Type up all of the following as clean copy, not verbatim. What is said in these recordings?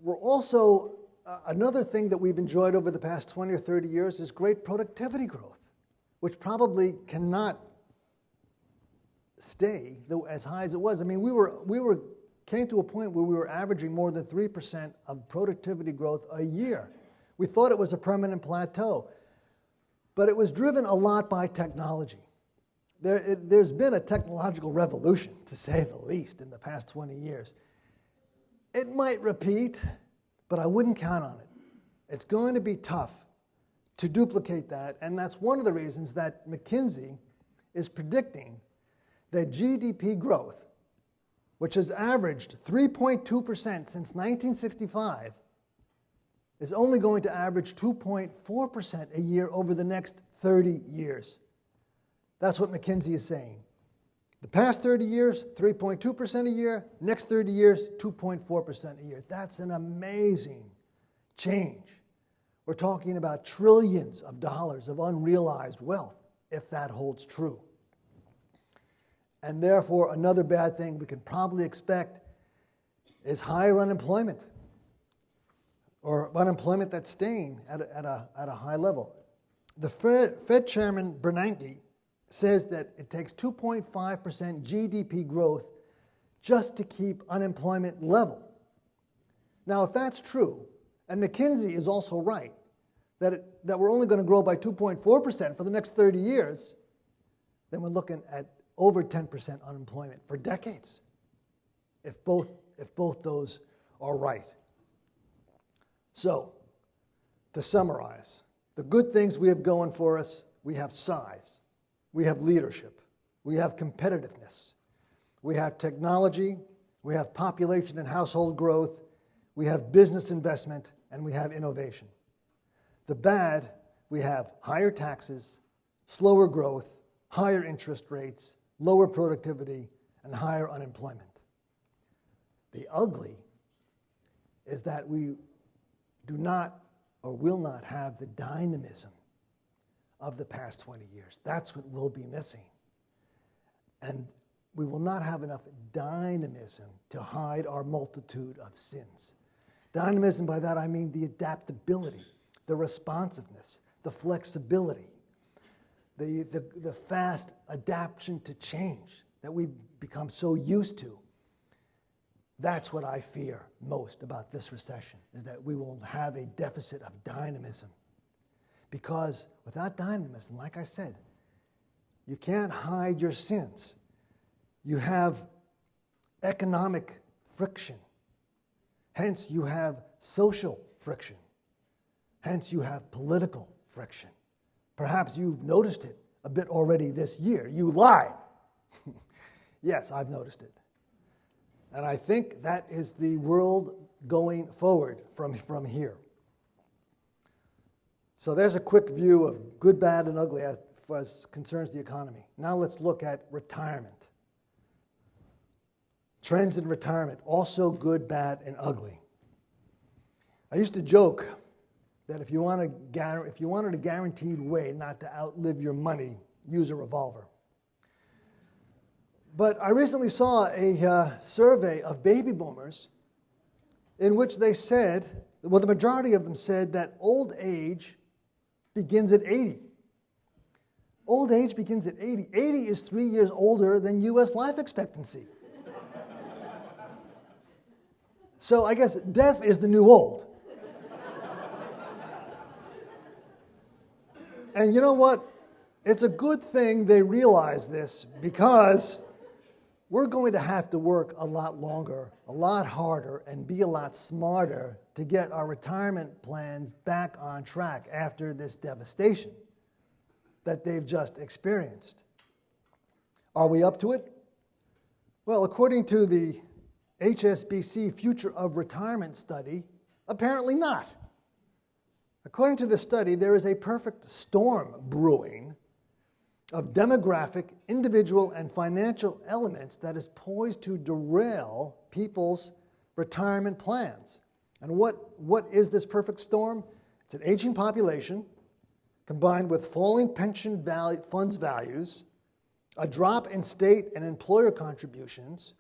we're also, another thing that we've enjoyed over the past 20 or 30 years is great productivity growth, which probably cannot stay as high as it was. I mean, we came to a point where we were averaging more than 3% of productivity growth a year. We thought it was a permanent plateau, but it was driven a lot by technology. There's been a technological revolution, to say the least, in the past 20 years. It might repeat, but I wouldn't count on it. It's going to be tough to duplicate that, and that's one of the reasons that McKinsey is predicting that GDP growth, which has averaged 3.2% since 1965, is only going to average 2.4% a year over the next 30 years. That's what McKinsey is saying. The past 30 years, 3.2% a year. Next 30 years, 2.4% a year. That's an amazing change. We're talking about trillions of dollars of unrealized wealth, if that holds true. And therefore, another bad thing we can probably expect is higher unemployment, or unemployment that's staying at a high level. The Fed Chairman Bernanke says that it takes 2.5% GDP growth just to keep unemployment level. Now, if that's true, and McKinsey is also right, that we're only going to grow by 2.4% for the next 30 years, then we're looking at over 10% unemployment for decades, if both those are right. So, to summarize, the good things we have going for us: we have size, we have leadership, we have competitiveness, we have technology, we have population and household growth, we have business investment, and we have innovation. The bad: we have higher taxes, slower growth, higher interest rates, lower productivity, and higher unemployment. The ugly is that we do not or will not have the dynamism of the past 20 years. That's what we'll be missing. And we will not have enough dynamism to hide our multitude of sins. Dynamism, by that I mean the adaptability, the responsiveness, the flexibility, the fast adaptation to change that we've become so used to. That's what I fear most about this recession, is that we will have a deficit of dynamism. Because without dynamism, like I said, you can't hide your sins. You have economic friction. Hence, you have social friction. Hence, you have political friction. Perhaps you've noticed it a bit already this year. You lie. Yes, I've noticed it. And I think that is the world going forward from here. So there's a quick view of good, bad, and ugly as far as concerns the economy. Now let's look at retirement. Trends in retirement, also good, bad, and ugly. I used to joke that if you wanted a guaranteed way not to outlive your money, use a revolver. But I recently saw a survey of baby boomers in which they said, well, the majority of them said that old age begins at 80. Old age begins at 80. 80 is 3 years older than U.S. life expectancy. So I guess death is the new old. And you know what? It's a good thing they realize this, because we're going to have to work a lot longer, a lot harder, and be a lot smarter to get our retirement plans back on track after this devastation that they've just experienced. Are we up to it? Well, according to the HSBC Future of Retirement study, apparently not. According to the study, there is a perfect storm brewing of demographic, individual, and financial elements that is poised to derail people's retirement plans. And what is this perfect storm? It's an aging population combined with falling pension funds values, a drop in state and employer contributions,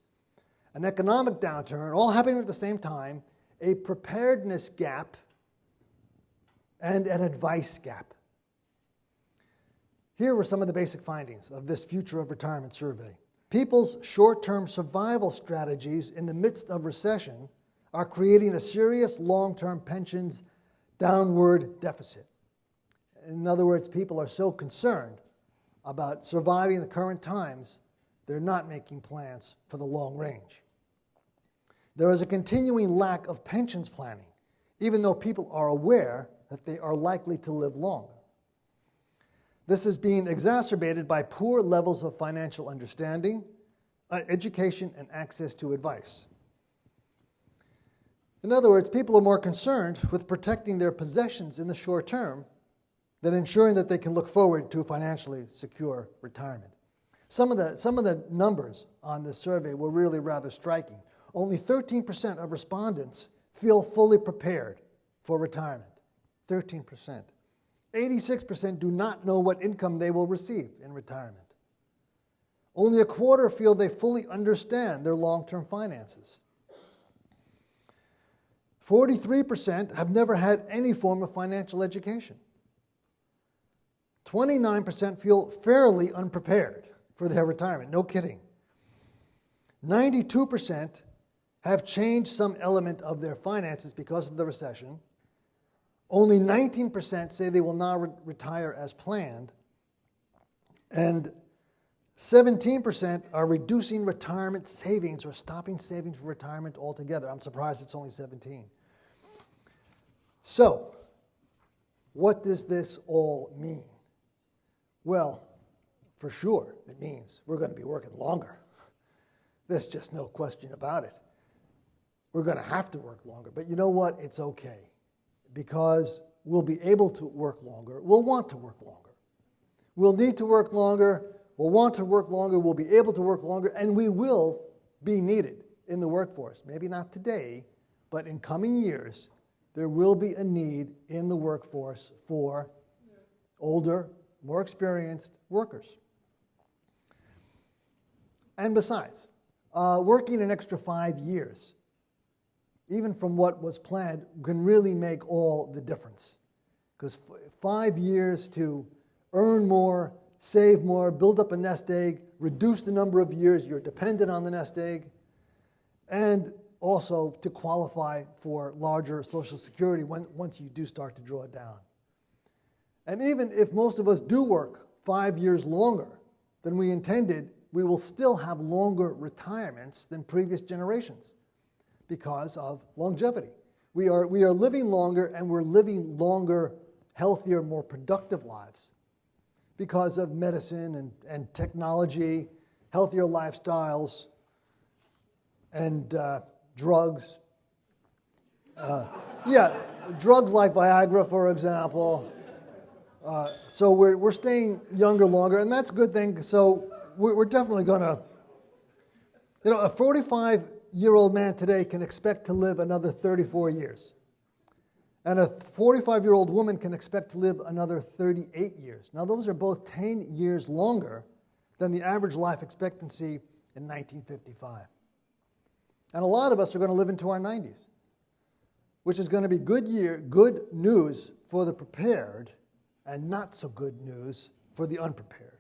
an economic downturn, all happening at the same time, a preparedness gap and an advice gap. Here were some of the basic findings of this Future of Retirement survey. People's short-term survival strategies in the midst of recession are creating a serious long-term pensions downward deficit. In other words, people are so concerned about surviving the current times, they're not making plans for the long range. There is a continuing lack of pensions planning, even though people are aware that they are likely to live longer. This is being exacerbated by poor levels of financial understanding, education, and access to advice. In other words, people are more concerned with protecting their possessions in the short term than ensuring that they can look forward to a financially secure retirement. Some of the numbers on this survey were really rather striking. Only 13% of respondents feel fully prepared for retirement. 13%. 86% do not know what income they will receive in retirement. Only a quarter feel they fully understand their long-term finances. 43% have never had any form of financial education. 29% feel fairly unprepared for their retirement. No kidding. 92% have changed some element of their finances because of the recession. Only 19% say they will not retire as planned. And 17% are reducing retirement savings or stopping saving for retirement altogether. I'm surprised it's only 17. So, what does this all mean? Well, for sure, it means we're going to be working longer. There's just no question about it. We're going to have to work longer. But you know what? It's okay. Because we'll be able to work longer. We'll want to work longer. We'll need to work longer. We'll want to work longer. We'll be able to work longer. And we will be needed in the workforce. Maybe not today, but in coming years, there will be a need in the workforce for older, more experienced workers. And besides, working an extra 5 years, even from what was planned, can really make all the difference. Because 5 years to earn more, save more, build up a nest egg, reduce the number of years you're dependent on the nest egg, and also to qualify for larger Social Security once you do start to draw it down. And even if most of us do work 5 years longer than we intended, we will still have longer retirements than previous generations because of longevity. We are living longer, and we're living longer, healthier, more productive lives because of medicine and technology, healthier lifestyles, and drugs. Drugs like Viagra, for example. So we're staying younger longer, and that's a good thing. So we're definitely going to, a 45-year-old man today can expect to live another 34 years. And a 45-year-old woman can expect to live another 38 years. Now, those are both 10 years longer than the average life expectancy in 1955. And a lot of us are going to live into our 90s, which is going to be good news for the prepared and not so good news for the unprepared.